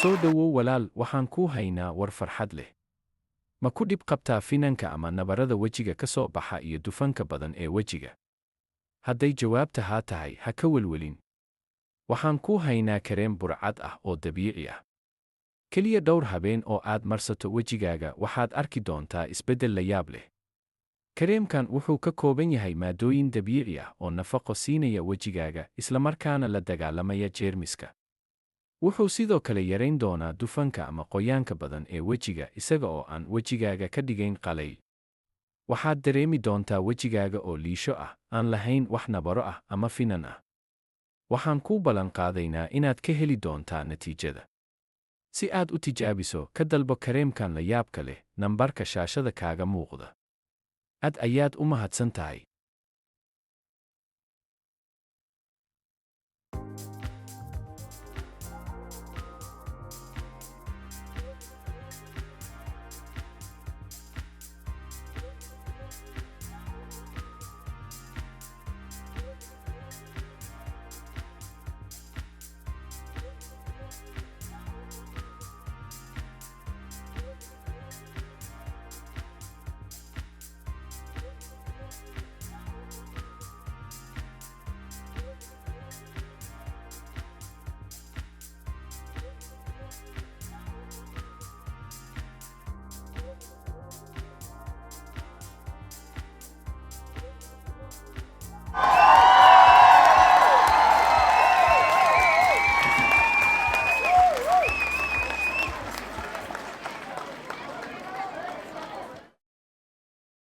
Soo dhowow walaal, waxaan kuu haynaa war farxad leh. Ma ku dhib qabtaa finanka ama nabarrada wejiga ka soo baxa iyo dufanka badan ee wejiga? Hadday jawaabta haa tahay, ha ka welwelin. Waxaan kuu haynaa kareem burcad ah oo dabiici ah. Keliya dhowr habeen oo aad marsato wejigaaga waxaad arki doontaa isbeddel la yaab leh. Kareemkan wuxuu ka kooban yahay maaddooyin dabiici ah oo nafaqo siinaya wejigaaga isla markaana la dagaalamaya jeermiska. Wuxuu sidoo kale yarayn doonaa dufanka ama qoyaanka badan ee wejiga isaga oo aan wejigaaga ka dhigayn qalayl. Waxaad dareemi doontaa wejigaaga oo liisho ah, aan lahayn wax nabaro ah ama finan ah. Waxaan kuu ballan qaadaynaa inaad ka heli doontaa natiijada. Si aad u tijaabiso, ka dalbo kareemkan la yaabka leh nambarka shaashada kaaga muuqda. Aad ayaad u mahadsan tahay.